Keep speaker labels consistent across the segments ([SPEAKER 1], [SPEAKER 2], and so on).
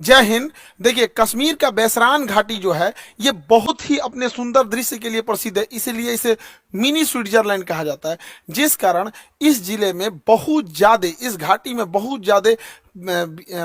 [SPEAKER 1] जय हिंद। देखिए, कश्मीर का बैसरान घाटी जो है ये बहुत ही अपने सुंदर दृश्य के लिए प्रसिद्ध है, इसीलिए इसे मिनी स्विट्जरलैंड कहा जाता है। जिस कारण इस जिले में बहुत ज्यादा, इस घाटी में बहुत ज्यादा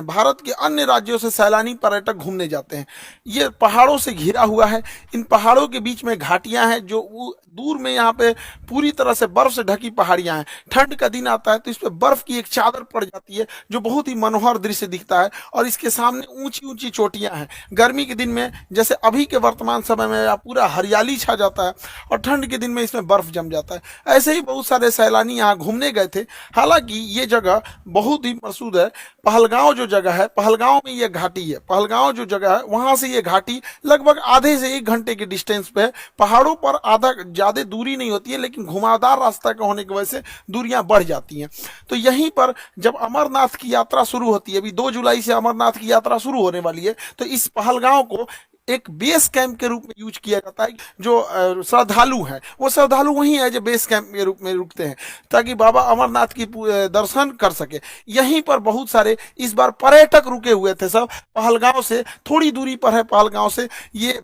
[SPEAKER 1] भारत के अन्य राज्यों से सैलानी पर्यटक घूमने जाते हैं। ये पहाड़ों से घिरा हुआ है। इन पहाड़ों के बीच में घाटियां हैं, जो दूर में यहाँ पे पूरी तरह से बर्फ से ढकी पहाड़ियां हैं। ठंड का दिन आता है तो इस पे बर्फ की एक चादर पड़ जाती है, जो बहुत ही मनोहर दृश्य दिखता है। और इसके सामने ऊंची ऊंची चोटियां हैं। गर्मी के दिन में, जैसे अभी के वर्तमान समय में, पूरा हरियाली छा जाता है, और ठंड के दिन में इसमें बर्फ जम जाता है। ऐसे ही बहुत सारे सैलानी यहाँ घूमने गए थे। हालांकि ये जगह बहुत ही प्रसिद्ध है। पहलगांव जो जगह है, पहलगांव में ये घाटी है। पहलगांव जो जगह है वहां से ये घाटी लगभग आधे से 1 घंटे के डिस्टेंस पे है। पहाड़ों पर आधा ज्यादा दूरी नहीं होती है, लेकिन घुमावदार रास्ता का होने की वजह से दूरियां बढ़ जाती हैं। तो यहीं पर जब अमरनाथ की यात्रा शुरू होती है, अभी 2 जुलाई से अमरनाथ की यात्रा शुरू होने वाली है, तो इस पहलगांव को एक बेस कैंप के रूप में यूज किया जाता है। जो श्रद्धालु हैं वो श्रद्धालु वहीं है जो बेस कैंप के रूप में रुकते हैं, ताकि बाबा अमरनाथ की दर्शन कर सके। यहीं पर बहुत सारे इस बार पर्यटक रुके हुए थे। सब पहलगांव से थोड़ी दूरी पर है। पहलगांव से ये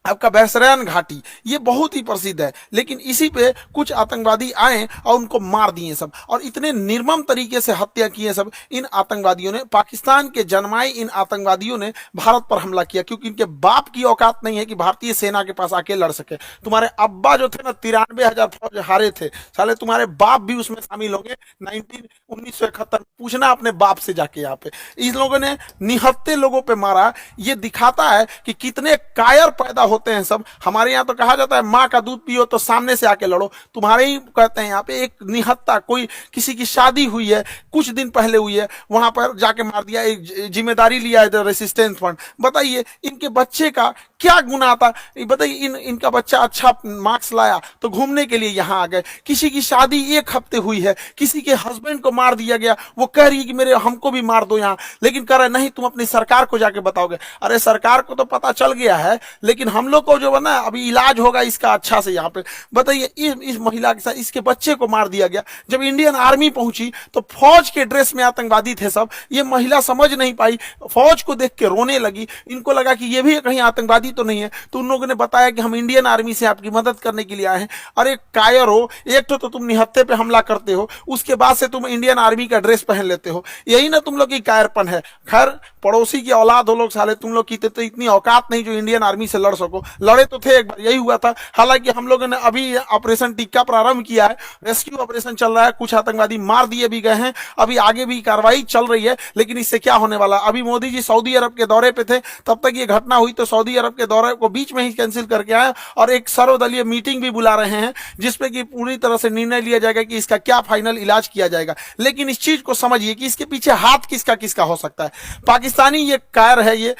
[SPEAKER 1] आपका बैसरैन घाटी ये बहुत ही प्रसिद्ध है, लेकिन इसी पे कुछ आतंकवादी आए और उनको मार दिए सब, और इतने निर्मम तरीके से हत्या किए सब। इन आतंकवादियों ने, पाकिस्तान के जन्माए इन आतंकवादियों ने भारत पर हमला किया, क्योंकि इनके बाप की औकात नहीं है कि भारतीय सेना के पास आके लड़ सके। तुम्हारे अब्बा जो थे ना, 93,000 फौज हारे थे, साले तुम्हारे बाप भी उसमें शामिल होंगे। 1971 पूछना अपने बाप से जाके। यहाँ पे इन लोगों ने निहत्थे लोगों पे मारा। ये दिखाता है कि कितने कायर पैदा होते हैं सब। हमारे यहाँ तो कहा जाता है माँ का दूध पियो तो सामने से आके लड़ो। तुम्हारे ही कहते हैं यहाँ पे एक निहत्था, कोई किसी की शादी हुई है, कुछ दिन पहले हुई है, वहां पर जाके मार दिया। एक जिम्मेदारी लिया है रेसिस्टेंस फ्रंट। बताइए इनके बच्चे का क्या गुनाह था? बताइए, इनका बच्चा अच्छा मार्क्स लाया तो घूमने के लिए यहाँ आ गए। किसी की शादी 1 हफ्ते हुई है, किसी के हस्बैंड को मार दिया गया, वो कह रही है कि मेरे हमको भी मार दो यहाँ, लेकिन कह रहे नहीं तुम अपनी सरकार को जाके बताओगे। अरे सरकार को तो पता चल गया है, लेकिन हम लोग को जो है ना अभी इलाज होगा इसका अच्छा से यहाँ पे। बताइए इस महिला के साथ इसके बच्चे को मार दिया गया। जब इंडियन आर्मी पहुंची तो फौज के ड्रेस में आतंकवादी थे सब। ये महिला समझ नहीं पाई, फौज को देख के रोने लगी। इनको लगा कि ये भी कहीं आतंकवादी तो नहीं है, तो उन लोगों ने बताया कि हम इंडियन आर्मी से आपकी मदद करने के लिए आए हैं। अरे कायर हो, एक तो तुम निहत्थे पे हमला करते हो, उसके बाद से तुम इंडियन आर्मी का ड्रेस पहन लेते हो। यही ना तुम लोग की कायरपन है। खैर, पड़ोसी की औलाद हो लोग साले, तुम लोग की तो इतनी औकात नहीं जो इंडियन आर्मी से लड़ सको। लड़े तो थे, एक बार यही हुआ था। हालांकि हम लोगों ने अभी ऑपरेशन टिक्का प्रारंभ किया है, रेस्क्यू ऑपरेशन चल रहा है, कुछ आतंकवादी मार दिए भी गए हैं, अभी आगे भी कार्रवाई चल रही है। लेकिन इससे क्या होने वाला? अभी मोदी जी सऊदी अरब के दौरे पे थे, तब तक ये घटना हुई, तो सऊदी अरब के दौरे को बीच में ही कैंसिल करके आए और एक सर्वदलीय मीटिंग भी बुला रहे हैं, जिसपे कि पूरी तरह से निर्णय लिया जाएगा कि इसका क्या फाइनल इलाज किया जाएगा। लेकिन इस चीज को समझिए कि इसके पीछे हाथ किसका किसका हो सकता है। पाकिस्तानी ये कायर है। ये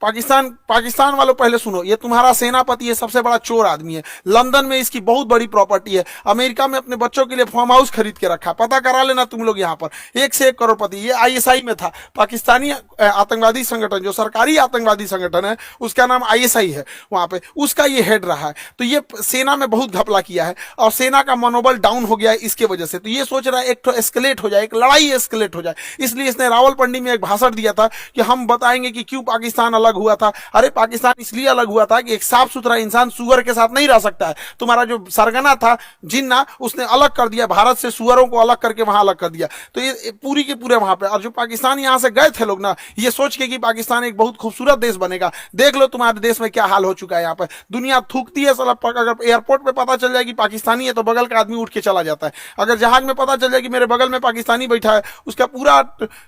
[SPEAKER 1] पाकिस्तान वालों, पहले सुनो, ये तुम्हारा सेनापति है, सबसे बड़ा चोर आदमी है। लंदन में इसकी बहुत बड़ी प्रॉपर्टी है। अमेरिका में अपने बच्चों के लिए फार्म हाउस खरीद के रखा, पता करा लेना तुम लोग। यहाँ पर 1 से 1 करोड़पति। ये आईएसआई में था। पाकिस्तानी आतंकवादी संगठन, जो सरकारी आतंकवादी संगठन है, उसका नाम आईएसआई है। वहां पे उसका ये हेड रहा है। तो ये सेना में बहुत घपला किया है और सेना का मनोबल डाउन हो गया है इसके वजह से। तो ये सोच रहा है एक तो एस्केलेट हो जाए, एक लड़ाई एस्केलेट हो जाए। इसलिए इसने रावलपिंडी में एक भाषण दिया था कि हम बताएंगे कि क्यों पाकिस्तान अलग हुआ था। अरे पाकिस्तान इसलिए अलग हुआ था कि एक साफ सुथरा इंसान सुअर के साथ नहीं रह सकता है। तुम्हारा जो सरगना था जिन्ना, उसने अलग कर दिया भारत से, सुअरों को अलग करके वहां अलग कर दिया। तो ये पूरी के पूरे वहां पे, और जो पाकिस्तान यहां से गए थे लोग ना, ये सोच के कि पाकिस्तान एक बहुत खूबसूरत देश बनेगा। देख लो तुम्हारे देश में क्या हाल हो चुका है। यहाँ पर दुनिया थूकती है साला। अगर एयरपोर्ट पे पता चल जाए कि पाकिस्तानी है तो बगल का आदमी उठ के चला जाता है। अगर जहाज में पता चल जाए कि मेरे बगल में पाकिस्तानी बैठा है, उसका पूरा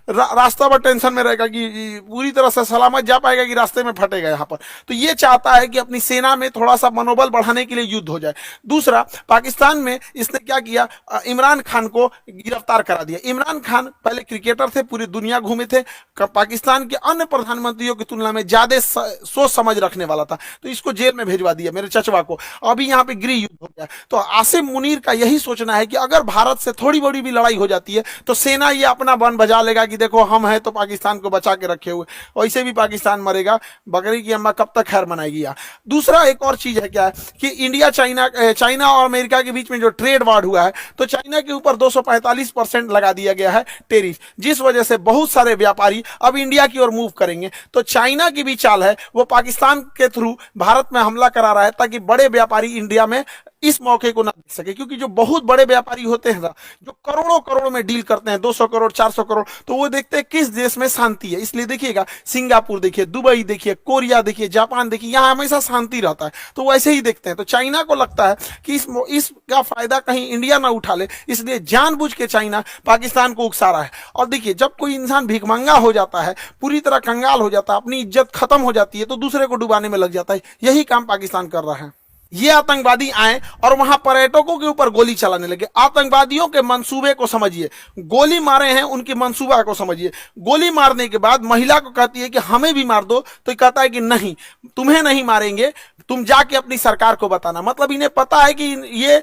[SPEAKER 1] रास्ता पर टेंशन में रहेगा कि पूरी तरह से सलामत जा पाएगा कि रास्ते में फटेगा यहाँ पर। तो ये चाहता है कि अपनी सेना में थोड़ा सा मनोबल बढ़ाने के लिए युद्ध हो जाए। दूसरा, पाकिस्तान में इसने क्या किया, इमरान खान को गिरफ्तार करा दिया। इमरान खान पहले क्रिकेटर थे, पूरी दुनिया घूमे थे, पाकिस्तान के अन्य प्रधानमंत्रियों की तुलना में ज्यादा सोच समझ रखने वाला था, तो इसको जेल में भेजवा दिया, मेरे चचवा को। अभी यहाँ पे गृह युद्ध हो गया। तो आसिम मुनीर का यही सोचना है कि अगर भारत से थोड़ी बड़ी भी लड़ाई हो जाती है तो सेना ये अपना बन बजा लेगा कि देखो हम हैं तो पाकिस्तान को बचा के रखे हुए, वैसे भी पाकिस्तान मरे करेगा, बकरी की अम्मा कब तक खैर मनाएगी। यार दूसरा एक और चीज है क्या है कि इंडिया चाइना और अमेरिका के बीच में जो ट्रेड वार हुआ है, तो चाइना के ऊपर 245% लगा दिया गया है टेरिफ, जिस वजह से बहुत सारे व्यापारी अब इंडिया की ओर मूव करेंगे। तो चाइना की भी चाल है, वो पाकिस्तान के थ्रू भारत में हमला करा रहा है ताकि बड़े व्यापारी इंडिया में इस मौके को ना देख सके, क्योंकि जो बहुत बड़े व्यापारी होते हैं ना, जो करोड़ों करोड़ में डील करते हैं, 200 करोड़ 400 करोड़, तो वो देखते हैं किस देश में शांति है। इसलिए देखिएगा, सिंगापुर देखिए, दुबई देखिए, कोरिया देखिए, जापान देखिए, यहाँ हमेशा शांति रहता है, तो वैसे ही देखते हैं। तो चाइना को लगता है कि इसका फायदा कहीं इंडिया ना उठा ले, इसलिए जानबूझ के चाइना पाकिस्तान को उकसा रहा है। और देखिए, जब कोई इंसान भिखमंगा हो जाता है, पूरी तरह कंगाल हो जाता है, अपनी इज्जत खत्म हो जाती है, तो दूसरे को डुबाने में लग जाता है। यही काम पाकिस्तान कर रहा है। ये आतंकवादी आए और वहां पर्यटकों के ऊपर गोली चलाने लगे। आतंकवादियों के मंसूबे को समझिए, गोली मारे हैं उनके मंसूबा को समझिए। गोली मारने के बाद महिला को कहती है कि हमें भी मार दो, तो कहता है कि नहीं, तुम्हें नहीं मारेंगे, तुम जाके अपनी सरकार को बताना। मतलब इन्हें पता है कि ये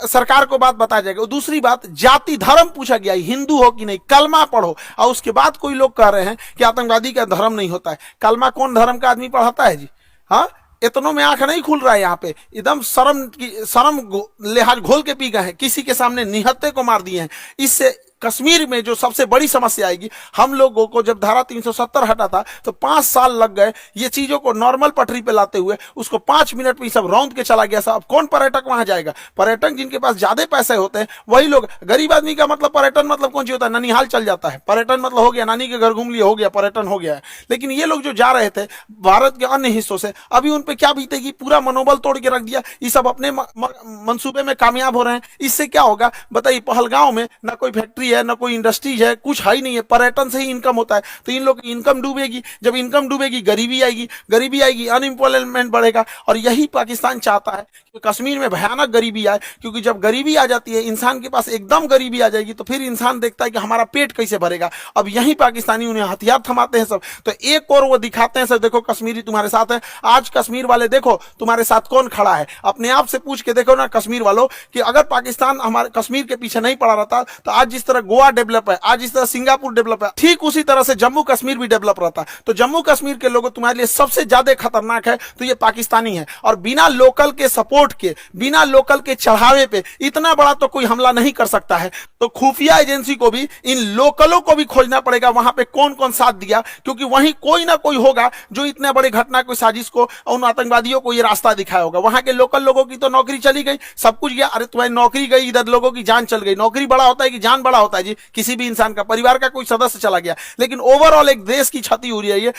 [SPEAKER 1] सरकार को बात बताया जाएगा। दूसरी बात, जाति धर्म पूछा गया, हिंदू हो कि नहीं, कलमा पढ़ो। और उसके बाद कोई लोग कह रहे हैं कि आतंकवादी का धर्म नहीं होता है। कलमा कौन धर्म का आदमी पढ़ाता है जी? हाँ, इतनों में आंख नहीं खुल रहा है। यहाँ पे एकदम शर्म लिहाज घोल के पी गए हैं, किसी के सामने निहत्थे को मार दिए हैं। इससे कश्मीर में जो सबसे बड़ी समस्या आएगी, हम लोगों को जब धारा 370 हटा था तो 5 साल लग गए ये चीजों को नॉर्मल पटरी पे लाते हुए, उसको 5 मिनट में सब रौंद के चला गया। साहब कौन पर्यटक वहां जाएगा? पर्यटक जिनके पास ज्यादा पैसे होते हैं वही लोग। गरीब आदमी का मतलब पर्यटन मतलब कौन सी होता है? ननिहाल चल जाता है, पर्यटन मतलब हो गया नानी के घर घूम लिया, हो गया पर्यटन हो गया है। लेकिन ये लोग जो जा रहे थे भारत के अन्य हिस्सों से, अभी उन पे क्या बीतेगी? पूरा मनोबल तोड़ के रख दिया। ये सब अपने मंसूबे में कामयाब हो रहे हैं। इससे क्या होगा बताइए? पहलगांव में ना कोई फैक्ट्री है, ना कोई इंडस्ट्रीज है, कुछ है ही नहीं है, पर्यटन से ही इनकम होता है। तो इन लोग की इनकम डूबेगी, जब इनकम डूबेगी गरीबी आएगी, अनएम्प्लॉयमेंट बढ़ेगा। और यही पाकिस्तान चाहता है कि कश्मीर में भयानक गरीबी आए, क्योंकि जब गरीबी आ जाती है, इंसान के पास एकदम गरीबी आ जाएगी, तो फिर इंसान देखता है कि हमारा पेट कैसे भरेगा। अब यही पाकिस्तानी उन्हें हथियार थमाते हैं सब। तो एक और वो दिखाते हैं सब, देखो कश्मीरी तुम्हारे साथ है। आज कश्मीर वाले देखो तुम्हारे साथ कौन खड़ा है, अपने आप से पूछ के देखो ना कश्मीर वालों, कि अगर पाकिस्तान हमारे कश्मीर के पीछे नहीं पड़ा रहता, तो आज जिस तरह गोवा डेवलप है, आज जिस तरह सिंगापुर डेवलप है, ठीक उसी तरह से जम्मू कश्मीर भी डेवलप रहता। तो जम्मू कश्मीर के लोगों तुम्हारे लिए सबसे ज्यादा खतरनाक है तो ये पाकिस्तानी है। और बिना लोकल के सपोर्ट के, बिना लोकल के चढ़ावे पे इतना बड़ा तो कोई हमला नहीं कर सकता है। तो खुफिया एजेंसी को भी इन लोकलों को भी खोजना पड़ेगा, वहां पे कौन कौन साथ दिया, क्योंकि वहीं कोई ना कोई होगा जो इतने बड़े घटना को, साजिश को, उन आतंकवादियों को ये रास्ता दिखाया होगा। वहां के लोकल लोगों की तो नौकरी चली गई, सब कुछ गया। अरे तुम्हारी नौकरी गई, इधर लोगों की जान चल गई। नौकरी बड़ा होता है कि जान बड़ा होता है जी? किसी भी इंसान का, परिवार का कोई सदस्य चला गया, लेकिन ओवरऑल एक देश की क्षति हो रही है।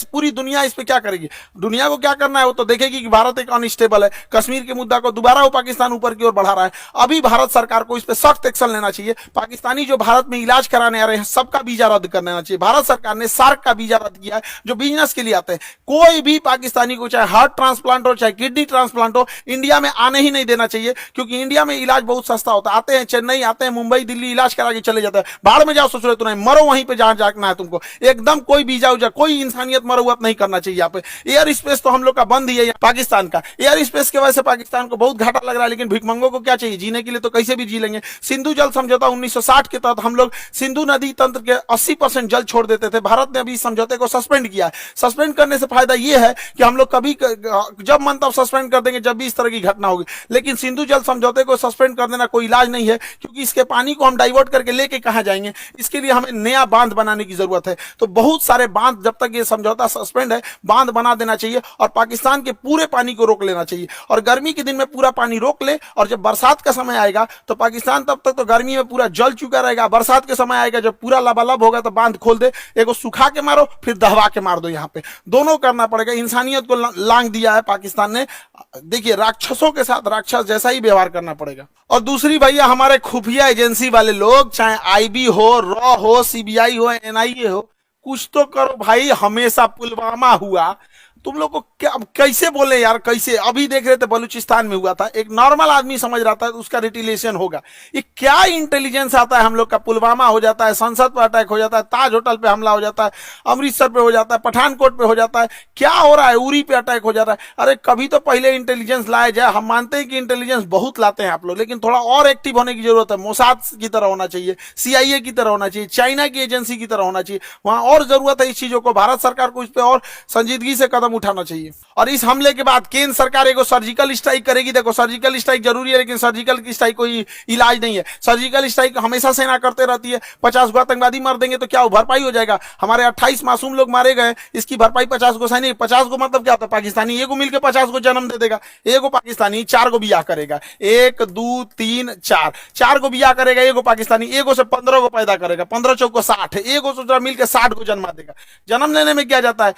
[SPEAKER 1] पूरी दुनिया इस पे क्या करेगी? दुनिया को क्या करना है वो तो देखेगी कि भारत एक अनस्टेबल है। कश्मीर के मुद्दा को दोबारा वो पाकिस्तान ऊपर की ओर बढ़ा रहा है। अभी भारत सरकार को इस पे सख्त एक्शन लेना चाहिए। पाकिस्तानी जो भारत में इलाज कराने आ रहे हैं, सबका वीजा रद्द कर देना चाहिए। भारत सरकार ने सार्क का वीजा रद्द किया है, जो बिजनेस के लिए आते हैं। कोई भी पाकिस्तानी को, चाहे हार्ट ट्रांसप्लांट हो, चाहे किडनी ट्रांसप्लांट हो, इंडिया में आने ही नहीं देना चाहिए, क्योंकि इंडिया में इलाज बहुत सस्ता होता है। आते हैं चेन्नई, आते हैं मुंबई, दिल्ली, इलाज करा के चले जाते हैं। बाहर में जाओ, सोच रहे तो नहीं, मरो वहीं पे जहां जाना है तुमको। एकदम कोई वीजा उजा, कोई इंसानियत मरौवत नहीं करना चाहिए। यहाँ पे एयर स्पेस तो हम लोग का बंद ही है, पाकिस्तान का एयर स्पेस की वजह से पाकिस्तान को बहुत घाटा लग रहा है। लेकिन भिखमंगों को क्या चाहिए? जीने के लिए तो कैसे भी जी लेंगे। सिंधु जल समझौता 1960 के तहत हम लोग सिंधु नदी तंत्र के 80% जल छोड़ देते थे। भारत ने अभी इस समझौते को सस्पेंड किया है। सस्पेंड करने से फायदा यह है कि हम लोग कभी जब मन तब सस्पेंड कर देंगे, जब भी इस तरह की घटना होगी। लेकिन सिंधु जल समझौते को सस्पेंड कर देना कोई इलाज नहीं है, क्योंकि इसके पानी को हम डाइवर्ट करके लेके कहां जाएंगे? इसके लिए हमें नया बांध बनाने की जरूरत है। तो बहुत सारे बांध, जब तक ये समझौता सस्पेंड है, बांध बना देना चाहिए और पाकिस्तान के पूरे पानी को रोक लेना चाहिए। और गर्मी के दिन में पूरा पानी रोक ले, और जब बरसात का समय आएगा तो पाकिस्तान तब तक तो गर्मी में पूरा जल चुका रहेगा। बरसात के समय आएगा जब पूरा लबालब होगा, तो बांध खोल दे, एक सुखा के मारो, फिर दहवा के मार दो। यहाँ पे दोनों करना पड़ेगा। इंसानियत को लांग दिया है पाकिस्तान ने। देखिए, राक्षसों के साथ राक्षस जैसा ही व्यवहार करना पड़ेगा। और दूसरी भैया, हमारे खुफिया एजेंसी वाले लोग, चाहे आईबी हो, रॉ हो, सीबीआई हो, एनआईए हो, कुछ तो करो भाई। हमेशा पुलवामा हुआ तुम लोग को क्या कैसे बोले यार, कैसे? अभी देख रहे थे बलूचिस्तान में हुआ था, एक नॉर्मल आदमी समझ रहा था उसका रिटिलेशन होगा। ये क्या इंटेलिजेंस आता है हम लोग का? पुलवामा हो जाता है, संसद पर अटैक हो जाता है, ताज होटल पे हमला हो जाता है, अमृतसर पे हो जाता है, पठानकोट पे हो जाता है, क्या हो रहा है? उरी पे अटैक हो जाता है। अरे कभी तो पहले इंटेलिजेंस लाया जाए। हम मानते हैं कि इंटेलिजेंस बहुत लाते हैं आप लोग, लेकिन थोड़ा और एक्टिव होने की जरूरत है। मोसाद की तरह होना चाहिए, CIA की तरह होना चाहिए, चाइना की एजेंसी की तरह होना चाहिए। वहां और जरूरत है इस चीजों को। भारत सरकार को इस पे और संजीदगी से कदम उठाना चाहिए। और इस हमले के बाद केंद्र सरकार एक सर्जिकल स्ट्राइक करेगी। देखो, सर्जिकल स्ट्राइक जरूरी है, लेकिन सर्जिकल की स्ट्राइक कोई इलाज नहीं है। सर्जिकल स्ट्राइक हमेशा सेना करते रहती है। 50 गो आतंकवादी मार देंगे तो क्या भरपाई हो जाएगा? हमारे 28 मासूम लोग मारे गए, इसकी भरपाई 50 गो सैनिक। 50 गो मतलब क्या होता है? पाकिस्तानी एगो मिलकर 50 गो जन्म दे देगा। एगो पाकिस्तानी 4 गो बियाह करेगा, 1 2 3 4, 4 गो बियाह करेगा एगो पाकिस्तानी, एगो से 15 गो पैदा करेगा, 15 चौको 60, एगो से मिलकर 60 गो जन्मा देगा। जन्म लेने में क्या जाता है?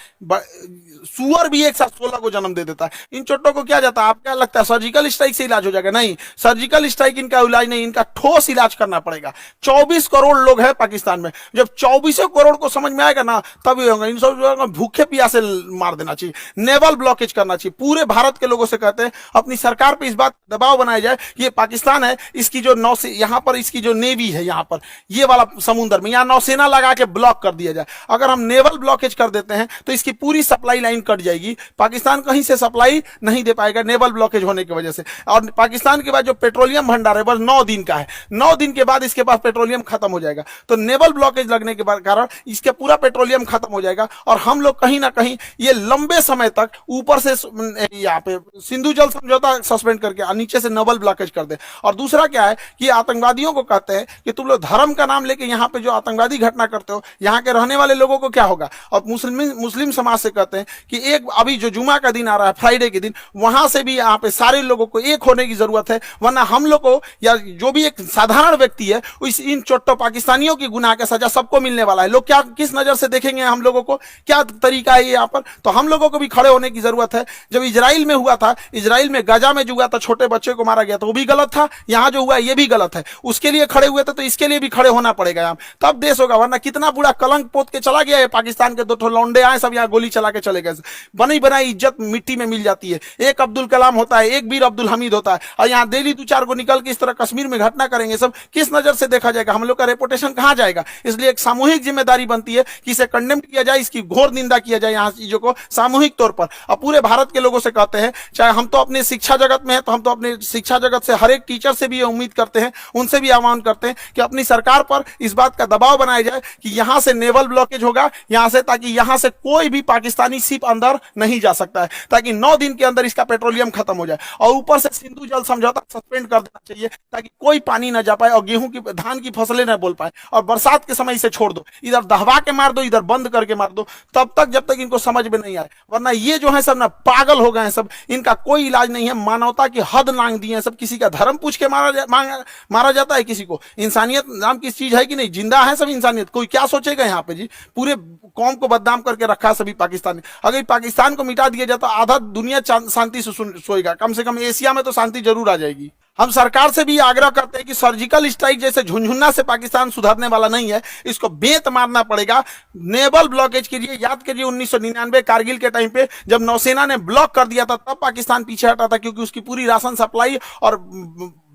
[SPEAKER 1] सुअर भी एक साथ 16 को जन्म दे देता है। इन चोटों को क्या जाता है? आप क्या लगता है सर्जिकल स्ट्राइक से इलाज हो जाएगा? नहीं, सर्जिकल स्ट्राइक इनका इलाज नहीं, इनका ठोस इलाज करना पड़ेगा। 24 करोड़ लोग हैं पाकिस्तान में। जब 24 करोड़ को समझ में आएगा ना, तब ये होगा। इन सब भूखे प्यासे मार देना चाहिए, नेवल ब्लॉकेज करना चाहिए। पूरे भारत के लोगों से कहते हैं अपनी सरकार पर इस बात दबाव बनाया जाए, ये पाकिस्तान है, इसकी जो नौसेना यहाँ पर, इसकी जो नेवी है यहाँ पर, ये वाला समुद्र में, यहाँ नौसेना लगा के ब्लॉक कर दिया जाए। अगर हम नेवल ब्लॉकेज कर देते हैं तो इसकी पूरी सप्लाई लाइन कट जाएगी। पाकिस्तान कहीं से सप्लाई नहीं दे पाएगा नेवल ब्लॉकेज होने की वजह से। और पाकिस्तान के बाद जो पेट्रोलियम भंडार है बस 9 दिन का है, 9 दिन के बाद इसके पास पेट्रोलियम खत्म हो जाएगा। तो नेवल ब्लॉकेज लगने के कारण इसका पूरा पेट्रोलियम खत्म हो जाएगा और हम लोग कहीं ना कहीं ये लंबे समय तक ऊपर से यहाँ पे सिंधु जल समझौता सस्पेंड करके नीचे से नेवल ब्लॉकेज कर दे। और दूसरा क्या है कि आतंकवादियों को कहते हैं कि तुम लोग धर्म का नाम लेके यहाँ पे जो आतंकवादी घटना करते हो, यहाँ के रहने वाले लोगों को क्या होगा? और मुस्लिम समाज से कहते हैं कि एक अभी जो जुमा का दिन आ रहा है, फ्राइडे के दिन, वहां से भी यहाँ पे सारे लोगों को एक होने की जरूरत है। वरना हम लोग को या जो भी एक साधारण व्यक्ति है, इन चोट्टो पाकिस्तानियों की गुनाह का सजा सबको मिलने वाला है। लोग क्या किस नजर से देखेंगे हम लोगों को? क्या तरीका है यहाँ पर? तो हम लोगों को भी खड़े होने की जरूरत है। जब इजराइल में हुआ था, इजराइल में गाजा में जो हुआ था, छोटे बच्चे को मारा गया था, वो भी गलत था। यहाँ जो हुआ ये भी गलत है। उसके लिए खड़े हुए थे तो इसके लिए भी खड़े होना पड़ेगा यहाँ, तब देश होगा। वरना कितना बुरा कलंक पोत के चला गया है पाकिस्तान के। 2 लौंडे आए, सब यहाँ गोली चला के चले गए। बनी बनाई इज्जत मिट्टी में मिल जाती है। एक अब्दुल कलाम होता है, एक वीर अब्दुल हमीद होता है, और यहाँ डेली 2-4 को निकल के इस तरह कश्मीर में घटना करेंगे। सब किस नजर से देखा जाएगा? हम लोग का रेपुटेशन कहाँ जाएगा? इसलिए एक सामूहिक जिम्मेदारी बनती है कि इसे कंडेम किया जाए, इसकी घोर निंदा किया जाए यहाँ चीजों को सामूहिक तौर पर। और पूरे भारत के लोगों से कहते हैं, चाहे हम तो अपने शिक्षा जगत में है, तो हम तो अपने शिक्षा जगत से हर एक टीचर से भी उम्मीद करते हैं, उनसे भी आह्वान करते हैं कि अपनी सरकार पर इस बात का दबाव बनाया जाए कि यहां से नेवल ब्लॉकेज होगा यहां से, ताकि यहां से कोई भी पाकिस्तानी शिप अंदर नहीं जा सकता है, ताकि 9 दिन के अंदर इसका पेट्रोलियम खत्म हो जाए। और ऊपर से सिंधु जल समझौता सस्पेंड कर देना चाहिए, ताकि कोई पानी ना जा पाए और गेहूं की, धान की फसलें ना बोल पाए। और बरसात के समय इसे छोड़ दो, इधर दहवा के मार दो, इधर बंद करके मार दो, तब तक जब तक इनको समझ में नहीं आए। वरना ये जो है सब ना पागल हो गए हैं सब, इनका कोई इलाज नहीं है। मानवता की हद लांग दी है सब। किसी का धर्म पूछ के मारा जाता है किसी को। इंसानियत नाम की चीज है कि नहीं? जिंदा है सब इंसानियत। कोई क्या सोचेगा यहाँ पे जी? पूरे कौम को बदनाम करके रखा है सभी पाकिस्तानी। अगर पाकिस्तान को मिटा दिया जाता, आधा दुनिया शांति से सोएगा। कम से कम एशिया में तो शांति जरूर आ जाएगी। हम सरकार से भी आग्रह करते हैं कि सर्जिकल स्ट्राइक जैसे झुनझुना से पाकिस्तान सुधरने वाला नहीं है, इसको बेंत मारना पड़ेगा। नेवल ब्लॉकेज कीजिए। याद करिए 1999 कारगिल के टाइम पे जब नौसेना ने ब्लॉक कर दिया था, तब पाकिस्तान पीछे हटा था, क्योंकि उसकी पूरी राशन सप्लाई और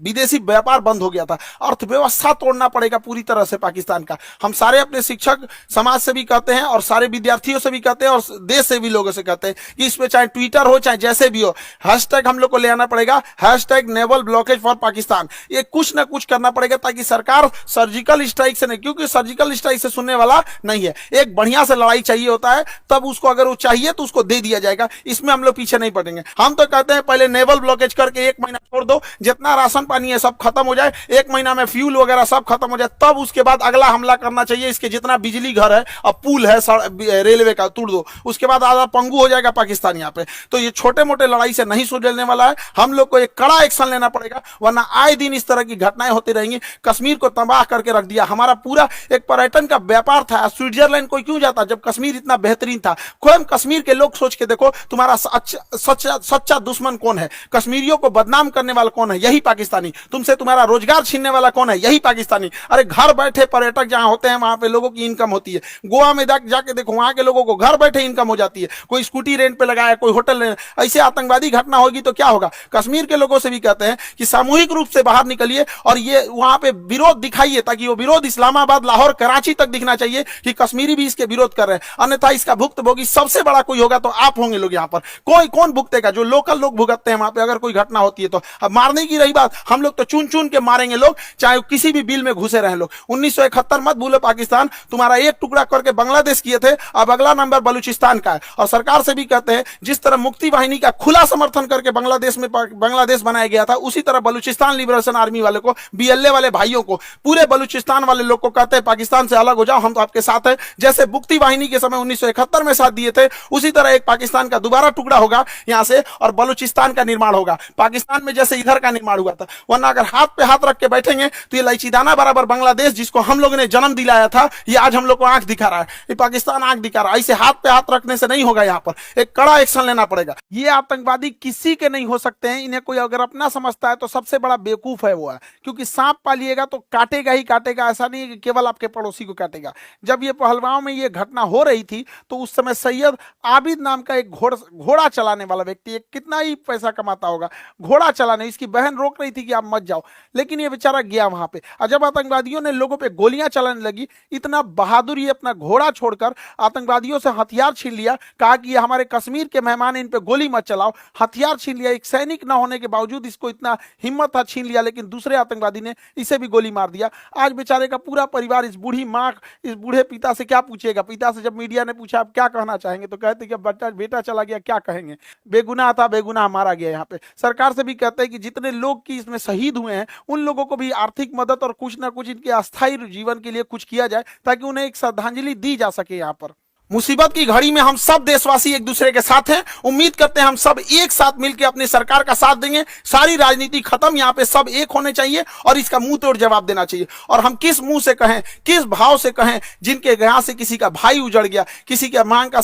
[SPEAKER 1] विदेशी व्यापार बंद हो गया था। अर्थव्यवस्था तोड़ना पड़ेगा पूरी तरह से पाकिस्तान का। हम सारे अपने शिक्षक समाज से भी कहते हैं और सारे विद्यार्थियों से भी कहते हैं और देश से भी लोगों से कहते हैं कि इस पे चाहे ट्विटर हो चाहे जैसे भी हो, हैशटैग हम लोग को ले आना पड़ेगा, hashtag naval blockage for Pakistan. ये कुछ ना कुछ करना पड़ेगा ताकि सरकार सर्जिकल स्ट्राइक से नहीं, क्योंकि सर्जिकल स्ट्राइक से सुनने वाला नहीं है। एक बढ़िया से लड़ाई चाहिए होता है, तब उसको अगर वो चाहिए तो उसको दे दिया जाएगा। इसमें हम लोग पीछे नहीं पड़ेंगे। हम तो कहते हैं पहले नेवल ब्लॉकेज करके 1 महीना छोड़ दो, जितना राशन पानी है सब खत्म हो जाए, 1 महीना में फ्यूल वगैरह सब खत्म हो जाए, तब उसके बाद अगला हमला करना चाहिए। इसके जितना बिजली घर है और पुल है रेलवे का तोड़ दो, उसके बाद आधा पंगु हो जाएगा पाकिस्तान यहाँ पे। तो ये छोटे मोटे लड़ाई से नहीं सुलझने वाला है। हम लोग को एक कड़ा एक्शन लेना पड़ेगा वरना आए दिन इस तरह की घटनाएं होती रहेंगी। कश्मीर को तबाह करके रख दिया। हमारा पूरा एक पर्यटन का व्यापार था। स्विट्जरलैंड कोई क्यों जाता जब कश्मीर इतना बेहतरीन था। खुद कश्मीर के लोग सोच के देखो, तुम्हारा सच्चा दुश्मन कौन है? कश्मीरियों को बदनाम करने वाला कौन है? यही पाकिस्तानी। तुमसे तुम्हारा रोजगार छीनने वाला कौन है? यही पाकिस्तानी। अरे घर बैठे पर्यटक जहां होते हैं वहां पे लोगों की इनकम होती है। गोवा में जाके देखो, वहां के लोगों को घर बैठे इनकम हो जाती है। कोई स्कूटी रेंट पे लगाया, कोई होटल रेंट। ऐसे आतंकवादी घटना होगी तो क्या होगा? कश्मीर के लोगों से भी कहते हैं कि सामूहिक रूप से बाहर निकलिए और ये वहां पे विरोध दिखाइए, ताकि वो विरोध इस्लामाबाद, लाहौर, कराची तक दिखना चाहिए कि कश्मीरी भी इसके विरोध कर रहे हैं। अन्यथा इसका भुक्तभोगी सबसे बड़ा कोई होगा तो आप होंगे लोग। यहाँ पर कोई कौन भुगतेगा? जो लोकल लोग भुगतते हैं वहां पे अगर कोई घटना होती है तो। अब मारने की रही बात, हम लोग तो चुन चुन के मारेंगे लोग, चाहे किसी भी बिल में घुसे रहे लोग। 1971 मत भूलो पाकिस्तान, तुम्हारा एक टुकड़ा करके बांग्लादेश किए थे, अब अगला नंबर बलूचिस्तान का है। और सरकार से भी कहते हैं जिस तरह मुक्ति वाहिनी का खुला समर्थन करके बांग्लादेश बनाया गया था, उसी तरह बलूचिस्तान लिबरेशन आर्मी वाले को, बीएलए वाले भाइयों को, पूरे बलूचिस्तान वाले लोग को कहते हैं पाकिस्तान से अलग हो जाओ, हम तो आपके साथ हैं। जैसे मुक्ति वाहिनी के समय 1971 में साथ दिए थे, उसी तरह एक पाकिस्तान का दोबारा टुकड़ा होगा यहां से और बलूचिस्तान का निर्माण होगा। पाकिस्तान में जैसे इधर का निर्माण हुआ था। वरना अगर हाथ पे हाथ रख के बैठेंगे तो ये लाइचीदाना बराबर बांग्लादेश, जिसको हम लोगों ने जन्म दिलाया था, ये आज हम लोग को आंख दिखा रहा है। ये पाकिस्तान आंख दिखा रहा है। ऐसे हाथ पे हाथ रखने से नहीं होगा। यहाँ पर एक कड़ा एक्शन लेना पड़ेगा। ये आतंकवादी किसी के नहीं हो सकते हैं। इन्हें कोई अगर अपना समझता है तो सबसे बड़ा बेवकूफ है वो है, क्योंकि सांप पालिएगा तो काटेगा ही काटेगा। ऐसा नहीं कि केवल आपके पड़ोसी को काटेगा। जब ये पहलगांव में ये घटना हो रही थी तो उस समय सैयद आबिद नाम का एक घोड़ा चलाने वाला व्यक्ति, एक कितना ही पैसा कमाता होगा घोड़ा चलाने, इसकी बहन रोक रही थी कि आप मत जाओ, लेकिन ये बेचारा गया वहां पे। और जब आतंकवादियों ने लोगों पे गोलियां चलाने लगी, इतना बहादुर ये अपना घोड़ा छोड़कर आतंकवादियों से हथियार छीन लिया। कहा कि ये हमारे कश्मीर के मेहमान, इन पे गोली मत चलाओ। हथियार छीन लिया। एक सैनिक ना होने के बावजूद इसको इतना हिम्मत था, छीन लिया, लेकिन दूसरे आतंकवादी ने इसे भी गोली मार दिया। आज बेचारे का पूरा परिवार, इस बूढ़ी माँ, इस बूढ़े पिता से क्या पूछेगा? पिता से जब मीडिया ने पूछा आप क्या कहना चाहेंगे, तो कहते कि बेटा चला गया, क्या कहेंगे? बेगुनाह था, बेगुनाह मारा गया। यहाँ पे सरकार से भी कहते हैं कि जितने लोग की इसमें शहीद हुए हैं उन लोगों को भी आर्थिक मदद और कुछ ना कुछ इनके अस्थायी जीवन के लिए कुछ किया जाए, ताकि उन्हें एक श्रद्धांजलि दी जा सके। यहाँ पर मुसीबत की घड़ी में हम सब देशवासी एक दूसरे के साथ हैं। उम्मीद करते हैं हम सब एक साथ मिलकर अपनी सरकार का साथ देंगे। सारी राजनीति खत्म, यहाँ पे सब एक होने चाहिए और इसका मुंह तोड़ जवाब देना चाहिए। और हम किस मुंह से कहें, किस भाव से कहें, जिनके यहाँ से किसी का भाई उजड़ गया, किसी के मांग का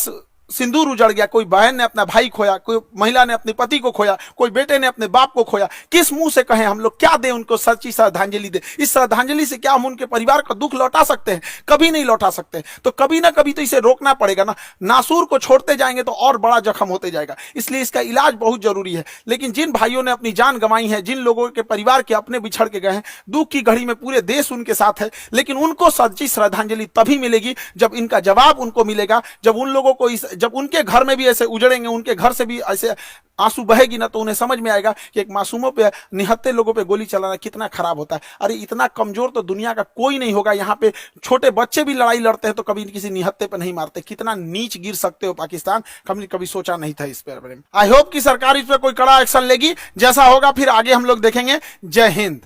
[SPEAKER 1] सिंदूर उजड़ गया, कोई बहन ने अपना भाई खोया, कोई महिला ने अपने पति को खोया, कोई बेटे ने अपने बाप को खोया। किस मुंह से कहें हम लोग, क्या दें उनको सच्ची श्रद्धांजलि दें? इस श्रद्धांजलि से क्या हम उनके परिवार का दुख लौटा सकते हैं? कभी नहीं लौटा सकते। तो कभी ना कभी तो इसे रोकना पड़ेगा ना। नासूर को छोड़ते जाएंगे तो और बड़ा जख्म होते जाएगा। इसलिए इसका इलाज बहुत जरूरी है। लेकिन जिन भाइयों ने अपनी जान गंवाई है, जिन लोगों के परिवार के अपने बिछड़ के गए हैं, दुख की घड़ी में पूरे देश उनके साथ है, लेकिन उनको सच्ची श्रद्धांजलि तभी मिलेगी जब इनका जवाब उनको मिलेगा। जब उन लोगों को जब उनके घर में भी ऐसे उजड़ेंगे, उनके घर से भी ऐसे आंसू बहेगी ना, तो उन्हें समझ में आएगा कि एक मासूमों पे, निहत्थे लोगों पे गोली चलाना कितना खराब होता है। अरे इतना कमजोर तो दुनिया का कोई नहीं होगा। यहाँ पे छोटे बच्चे भी लड़ाई लड़ते हैं तो कभी किसी निहत्थे पे नहीं मारते। कितना नीच गिर सकते हो पाकिस्तान, कभी सोचा नहीं था इस पर। आई होप कि सरकार इस पर कोई कड़ा एक्शन लेगी। जैसा होगा फिर आगे हम लोग देखेंगे। जय हिंद।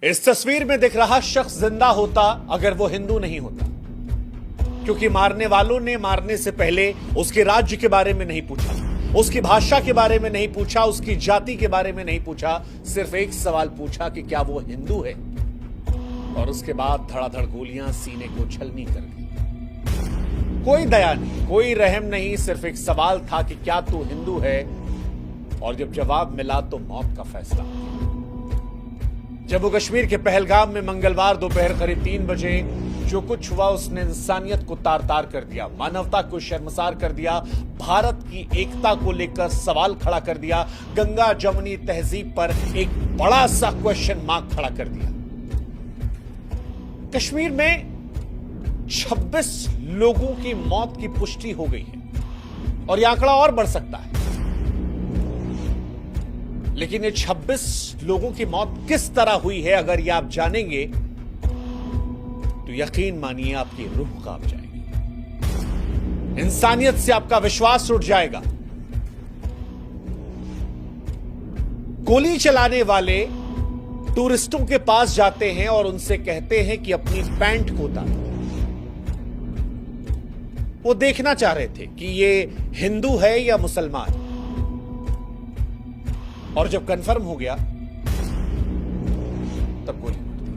[SPEAKER 2] इस तस्वीर में दिख रहा शख्स जिंदा होता अगर वो हिंदू नहीं होता, क्योंकि मारने वालों ने मारने से पहले उसके राज्य के बारे में नहीं पूछा, उसकी भाषा के बारे में नहीं पूछा, उसकी जाति के बारे में नहीं पूछा। सिर्फ एक सवाल पूछा कि क्या वो हिंदू है, और उसके बाद धड़ाधड़ गोलियां सीने को छलनी कर गई। कोई दया नहीं, कोई रहम नहीं, सिर्फ एक सवाल था कि क्या तू हिंदू है? और जब जवाब मिला तो मौत का फैसला। जम्मू कश्मीर के पहलगाम में मंगलवार दोपहर करीब 3 बजे जो कुछ हुआ उसने इंसानियत को तार तार कर दिया, मानवता को शर्मसार कर दिया, भारत की एकता को लेकर सवाल खड़ा कर दिया, गंगा जमुनी तहजीब पर एक बड़ा सा क्वेश्चन मार्क खड़ा कर दिया। कश्मीर में 26 लोगों की मौत की पुष्टि हो गई है और यह आंकड़ा और बढ़ सकता है, लेकिन ये 26 लोगों की मौत किस तरह हुई है अगर ये आप जानेंगे तो यकीन मानिए आपकी रूह कांप जाएगी, इंसानियत से आपका विश्वास उठ जाएगा। गोली चलाने वाले टूरिस्टों के पास जाते हैं और उनसे कहते हैं कि अपनी पैंट को उतारो। वो देखना चाह रहे थे कि ये हिंदू है या मुसलमान, और जब कंफर्म हो गया तब गोली मार दी,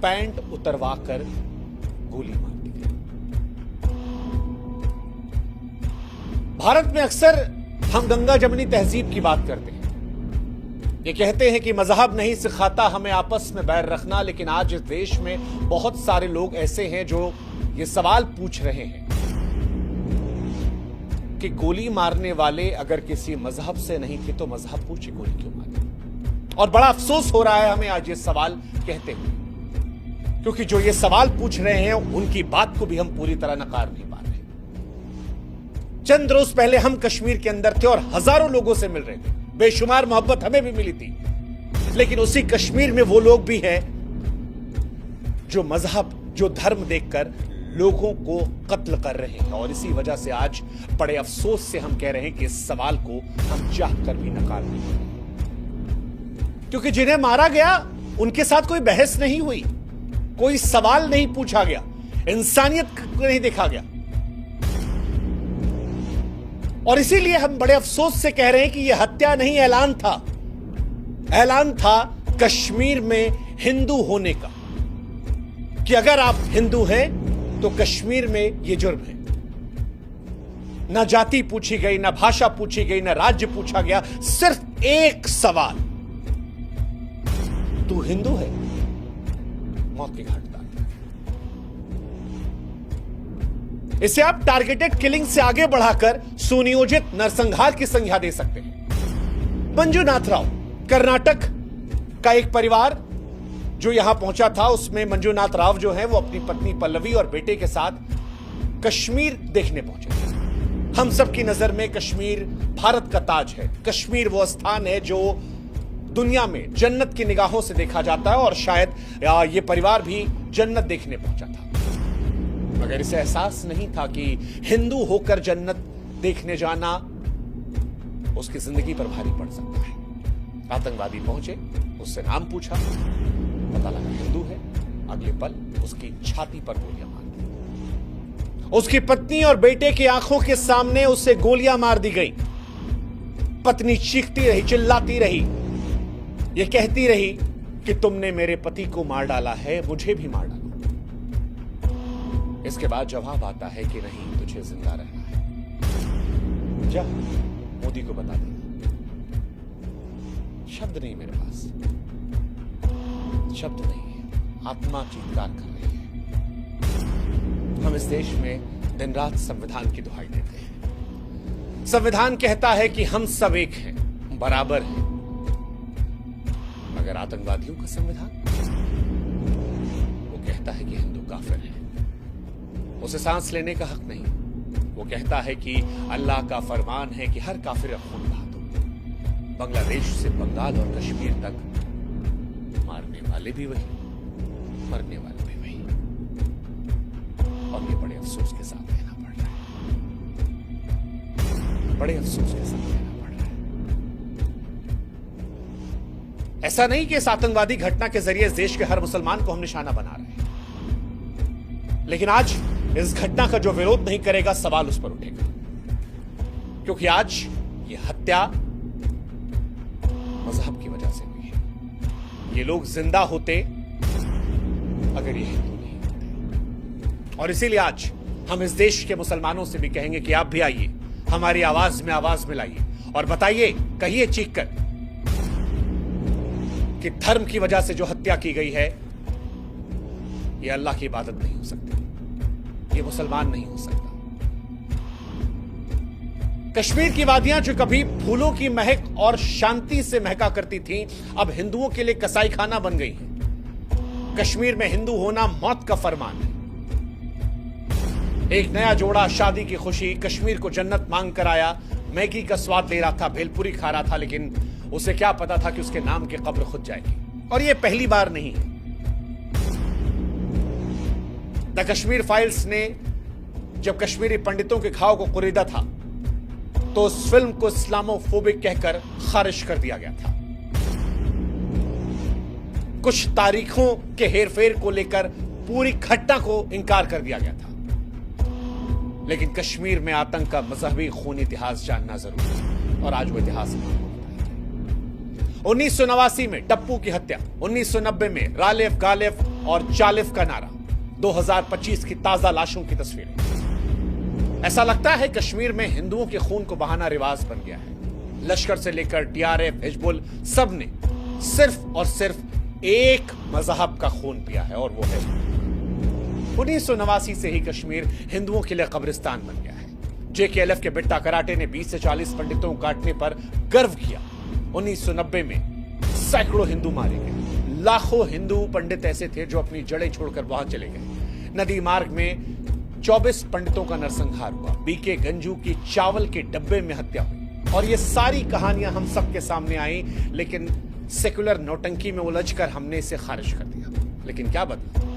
[SPEAKER 2] पैंट उतरवा कर गोली मार दी गई। भारत में अक्सर हम गंगा जमनी तहजीब की बात करते हैं, ये कहते हैं कि मजहब नहीं सिखाता हमें आपस में बैर रखना, लेकिन आज इस देश में बहुत सारे लोग ऐसे हैं जो ये सवाल पूछ रहे हैं कि गोली मारने वाले अगर किसी मजहब से नहीं थे तो मजहब पूछे गोली क्यों मारी। और बड़ा अफसोस हो रहा है हमें आज ये सवाल कहते हुए, क्योंकि जो ये सवाल पूछ रहे हैं उनकी बात को भी हम पूरी तरह नकार नहीं पा रहे। चंद रोज पहले हम कश्मीर के अंदर थे और हजारों लोगों से मिल रहे थे, बेशुमार मोहब्बत हमें भी मिली थी, लेकिन उसी कश्मीर में वो लोग भी हैं जो मजहब, जो धर्म देखकर लोगों को कत्ल कर रहे हैं। और इसी वजह से आज बड़े अफसोस से हम कह रहे हैं कि इस सवाल को हम चाह कर भी नकार नहीं पाएंगे, क्योंकि जिन्हें मारा गया उनके साथ कोई बहस नहीं हुई, कोई सवाल नहीं पूछा गया, इंसानियत को नहीं देखा गया। और इसीलिए हम बड़े अफसोस से कह रहे हैं कि यह हत्या नहीं, ऐलान था, ऐलान था कश्मीर में हिंदू होने का, कि अगर आप हिंदू हैं तो कश्मीर में यह जुर्म है। ना जाति पूछी गई, ना भाषा पूछी गई, ना राज्य पूछा गया, सिर्फ एक सवाल, तू हिंदू है, मौत की घाट उतार। इसे आप टारगेटेड किलिंग से आगे बढ़ाकर सुनियोजित नरसंहार की संज्ञा दे सकते हैं। मंजुनाथ राव, कर्नाटक का एक परिवार जो यहां पहुंचा था, उसमें मंजुनाथ राव जो है वो अपनी पत्नी पल्लवी और बेटे के साथ कश्मीर देखने पहुंचे थे। हम सबकी नजर में कश्मीर भारत का ताज है। कश्मीर वो स्थान है जो दुनिया में जन्नत की निगाहों से देखा जाता है, और शायद ये परिवार भी जन्नत देखने पहुंचा था, मगर इसे एहसास नहीं था कि हिंदू होकर जन्नत देखने जाना उसकी जिंदगी पर भारी पड़ सकता है। आतंकवादी पहुंचे, उससे नाम पूछा, पता लगा हिंदू है, अगले पल उसकी छाती पर गोलियां मार दी। उसकी पत्नी और बेटे की आंखों के सामने उसे गोलियां मार दी गई। पत्नी चीखती रही, चिल्लाती रही, यह कहती रही कि तुमने मेरे पति को मार डाला है, मुझे भी मार डालो। इसके बाद जवाब आता है कि नहीं, तुझे जिंदा रहना है, जा मोदी को बता देना। शब्द नहीं मेरे पास, शब्द नहीं है, आत्मा चीत्कार कर रही है। हम इस देश में दिन रात संविधान की दुहाई देते हैं। संविधान कहता है कि हम सब एक हैं, बराबर हैं, मगर आतंकवादियों का संविधान वो कहता है कि हिंदू काफिर है, उसे सांस लेने का हक नहीं। वो कहता है कि अल्लाह का फरमान है कि हर काफिर खून बहा दो। बांग्लादेश से बंगाल और कश्मीर तक मारने वाले भी वही, मरने वाले भी वही, और ये बड़े अफसोस के साथ कहना पड़ रहा है, बड़े अफसोस के साथ कहना पड़ रहा है। ऐसा नहीं कि इस आतंकवादी घटना के जरिए इस देश के हर मुसलमान को हम निशाना बना रहे हैं, लेकिन आज इस घटना का जो विरोध नहीं करेगा, सवाल उस पर उठेगा, क्योंकि आज ये हत्या मजहब की वजह से हुई है। ये लोग जिंदा होते अगर ये हिंदू नहीं होते। और इसीलिए आज हम इस देश के मुसलमानों से भी कहेंगे कि आप भी आइए, हमारी आवाज मिलाइए और बताइए, कहिए चीख कर कि धर्म की वजह से जो हत्या की गई है, ये अल्लाह की इबादत नहीं हो सकती, ये मुसलमान नहीं हो सकता। कश्मीर की वादियां जो कभी फूलों की महक और शांति से महका करती थीं, अब हिंदुओं के लिए कसाई खाना बन गई हैं। कश्मीर में हिंदू होना मौत का फरमान है। एक नया जोड़ा शादी की खुशी, कश्मीर को जन्नत मांग कर आया, मैगी का स्वाद ले रहा था, भेलपुरी खा रहा था, लेकिन उसे क्या पता था कि उसके नाम की कब्र खुद जाएगी। और यह पहली बार नहीं है। द कश्मीर फाइल्स ने जब कश्मीरी पंडितों के घाव को कुरीदा था, तो उस फिल्म को इस्लामोफोबिक कहकर खारिज कर दिया गया था। कुछ तारीखों के हेरफेर को लेकर पूरी घटना को इंकार कर दिया गया था। लेकिन कश्मीर में आतंक का मजहबी खून इतिहास जानना जरूरी है, और आज वो इतिहास 1989 में टप्पू की हत्या, 1990 में रालेफ गालेफ और चालिफ का नारा, 2025 की ताजा लाशों की तस्वीरें। ऐसा लगता है कश्मीर में हिंदुओं के खून को बहाना रिवाज बन गया है। लश्कर से लेकर टीआरएफ, हिजबुल, सब ने सिर्फ और सिर्फ एक मजहब का खून पिया है, और वो है 1989 से ही कश्मीर हिंदुओं के लिए कब्रिस्तान बन गया है। जेकेएलएफ के बिट्टा कराटे ने 20 से 40 पंडितों को काटने पर गर्व किया। 1990 में सैकड़ों हिंदू मारे गए। लाखों हिंदू पंडित ऐसे थे जो अपनी जड़ें छोड़कर वहां चले गए। नदी मार्ग में 24 पंडितों का नरसंहार हुआ। बीके गंजू की चावल के डब्बे में हत्या हुई। और ये सारी कहानियां हम सबके सामने आई, लेकिन सेकुलर नौटंकी में उलझकर हमने इसे खारिज कर दिया। लेकिन क्या बदला?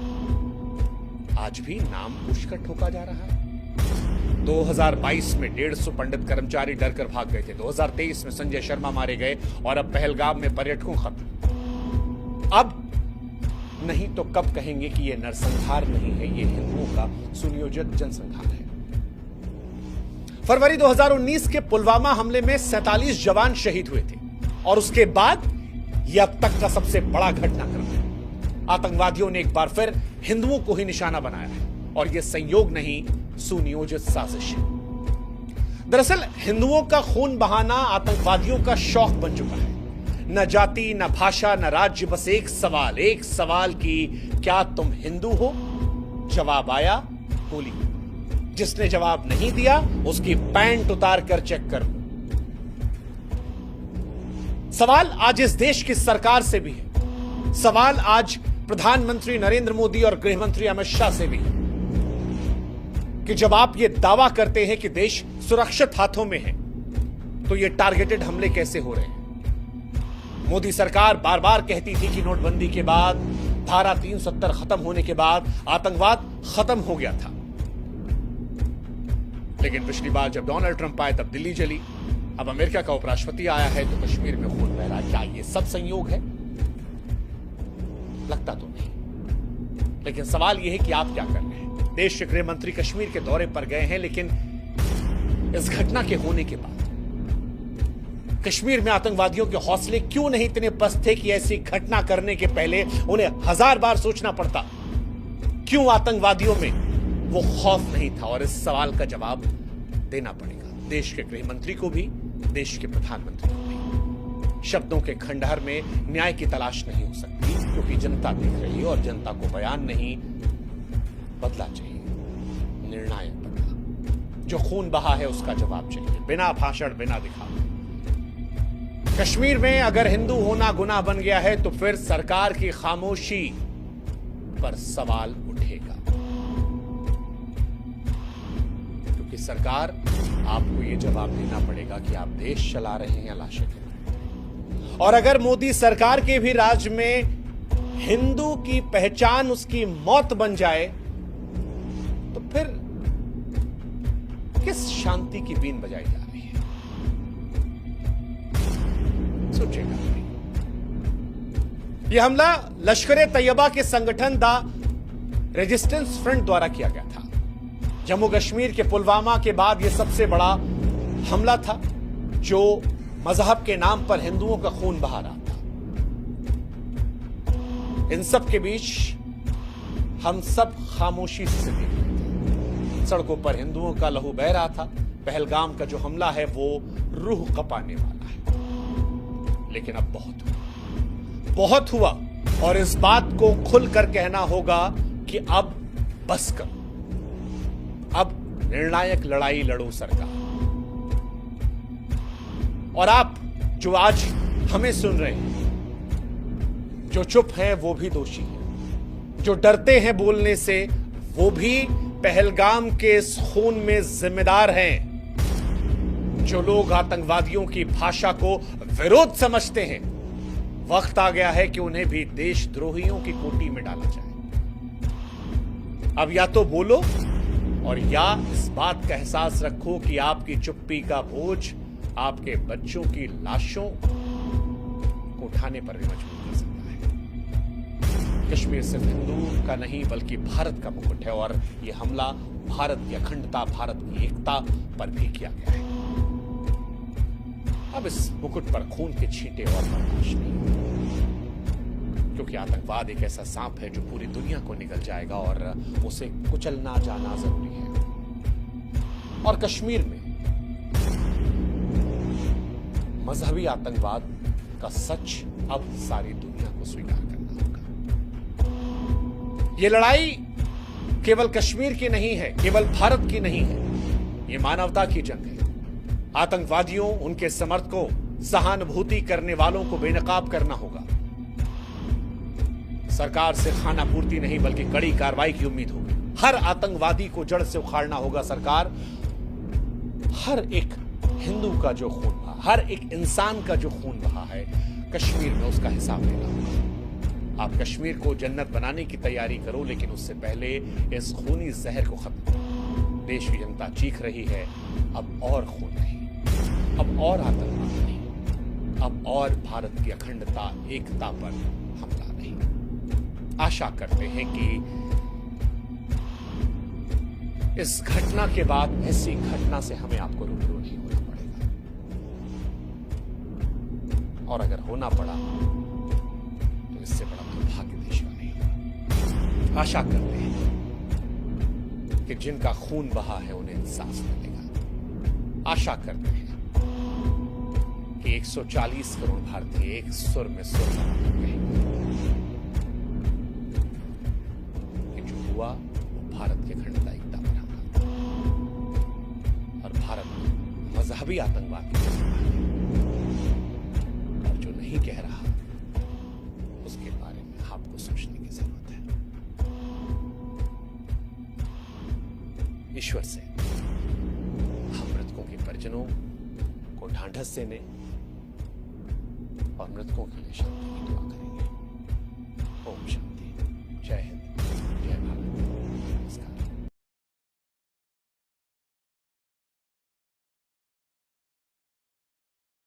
[SPEAKER 2] आज भी नाम पूछकर ठोका जा रहा है। 2022 में 150 पंडित कर्मचारी डरकर भाग गए थे। 2023 में संजय शर्मा मारे गए, और अब पहलगाम में पर्यटकों खत्म। अब नहीं तो कब कहेंगे कि यह नरसंहार नहीं है, यह हिंदुओं का सुनियोजित जनसंहार है। फरवरी 2019 के पुलवामा हमले में 47 जवान शहीद हुए थे, और उसके बाद यह अब तक का सबसे बड़ा घटनाक्रम है। आतंकवादियों ने एक बार फिर हिंदुओं को ही निशाना बनाया है, और यह संयोग नहीं, सुनियोजित साजिश है। दरअसल हिंदुओं का खून बहाना आतंकवादियों का शौक बन चुका है। न जाति, न भाषा, न राज्य, बस एक सवाल कि क्या तुम हिंदू हो? जवाब आया गोली। जिसने जवाब नहीं दिया उसकी पैंट उतार कर चेक कर लो। सवाल आज इस देश की सरकार से भी है। सवाल आज प्रधानमंत्री नरेंद्र मोदी और गृहमंत्री अमित शाह से भी है कि जब आप ये दावा करते हैं कि देश सुरक्षित हाथों में है, तो ये टारगेटेड हमले कैसे हो रहे हैं? मोदी सरकार बार बार कहती थी कि नोटबंदी के बाद, धारा 370 खत्म होने के बाद आतंकवाद खत्म हो गया था। लेकिन पिछली बार जब डोनाल्ड ट्रंप आए तब दिल्ली जली। अब अमेरिका का उपराष्ट्रपति आया है तो कश्मीर में खून बह रहा है। क्या ये सब संयोग है? लगता तो नहीं। लेकिन सवाल यह है कि आप क्या कर रहे हैं? देश के गृह मंत्री कश्मीर के दौरे पर गए हैं, लेकिन इस घटना के होने के बाद कश्मीर में आतंकवादियों के हौसले क्यों नहीं इतने पस्त थे कि ऐसी घटना करने के पहले उन्हें 1000 बार सोचना पड़ता? क्यों आतंकवादियों में वो खौफ नहीं था? और इस सवाल का जवाब देना पड़ेगा देश के गृह मंत्री को भी, देश के प्रधानमंत्री को भी। शब्दों के खंडहर में न्याय की तलाश नहीं हो सकती, क्योंकि जनता देख रही है और जनता को बयान नहीं, बदला चाहिए, निर्णायक बदला। जो खून बहा है उसका जवाब चाहिए, बिना भाषण, बिना दिखावे। कश्मीर में अगर हिंदू होना गुनाह बन गया है तो फिर सरकार की खामोशी पर सवाल उठेगा, क्योंकि सरकार आपको यह जवाब देना पड़ेगा कि आप देश चला रहे हैं या लाशें गिन रहे हैं। और अगर मोदी सरकार के भी राज में हिंदू की पहचान उसकी मौत बन जाए तो फिर किस शांति की बीन बजाई जा रही है? सोचेगा। यह हमला लश्कर तैयबा के संगठन द रेजिस्टेंस फ्रंट द्वारा किया गया था। जम्मू कश्मीर के पुलवामा के बाद यह सबसे बड़ा हमला था जो मजहब के नाम पर हिंदुओं का खून बहा रहा था। इन सब के बीच हम सब खामोशी से देख रहे थे। सड़कों पर हिंदुओं का लहू बह रहा था। पहलगाम का जो हमला है वो रूह कपाने वाला है। लेकिन अब बहुत हुआ, और इस बात को खुलकर कहना होगा कि अब बस करो। अब निर्णायक लड़ाई लड़ो सरकार। और आप जो आज हमें सुन रहे हैं, जो चुप हैं वो भी दोषी हैं, जो डरते हैं बोलने से वो भी पहलगाम के इस खून में जिम्मेदार हैं। जो लोग आतंकवादियों की भाषा को विरोध समझते हैं, वक्त आ गया है कि उन्हें भी देशद्रोहियों की कोटी में डाला जाए। अब या तो बोलो, और या इस बात का एहसास रखो कि आपकी चुप्पी का बोझ आपके बच्चों की लाशों को उठाने पर भी मजबूर कर सकता है। कश्मीर सिर्फ हिंदू का नहीं बल्कि भारत का मुकुट है, और यह हमला भारत की अखंडता, भारत की एकता पर भी किया गया है। अब इस मुकुट पर खून के छींटे और बर्दाश्त नहीं होंगे। क्योंकि आतंकवाद एक ऐसा सांप है जो पूरी दुनिया को निगल जाएगा और उसे कुचलना जाना जरूरी है। और कश्मीर में मजहबी आतंकवाद का सच अब सारी दुनिया को स्वीकार करना होगा। यह लड़ाई केवल कश्मीर की नहीं है, केवल भारत की नहीं है, यह मानवता की जंग है। आतंकवादियों, उनके समर्थकों, सहानुभूति करने वालों को बेनकाब करना होगा। सरकार से खाना पूर्ति नहीं बल्कि कड़ी कार्रवाई की उम्मीद होगी। हर आतंकवादी को जड़ से उखाड़ना होगा। सरकार हर एक हिंदू का जो खून बहा, हर एक इंसान का जो खून बहा है कश्मीर में, उसका हिसाब लेना होगा। आप कश्मीर को जन्नत बनाने की तैयारी करो, लेकिन उससे पहले इस खूनी जहर को खत्म करो। देश की जनता चीख रही है, अब और खून नहीं, अब और आतंकवाद नहीं, अब और भारत की अखंडता, एकता पर हमला नहीं। आशा करते हैं कि इस घटना के बाद ऐसी घटना से हमें आपको रूबरू नहीं होना पड़ेगा, और अगर होना पड़ा तो इससे बड़ा दुर्भाग्य देश का नहीं होगा। आशा करते हैं कि जिनका खून बहा है उन्हें इंसाफ मिलेगा। आशा करते हैं कि 140 करोड़ भारतीय एक सुर में सुर लगाकर कहेंगे कि जो हुआ वो भारत की अखंडता, एकता पर हमला था और भारत मजहबी आतंकवाद की जिम्मेदारी है। और जो नहीं कह रहा उसके बारे में आपको सोचने की जरूरत है। ईश्वर से हम मृतकों के परिजनों को ढांढस देने और मृतकों के लिए शांति की दुआ करें।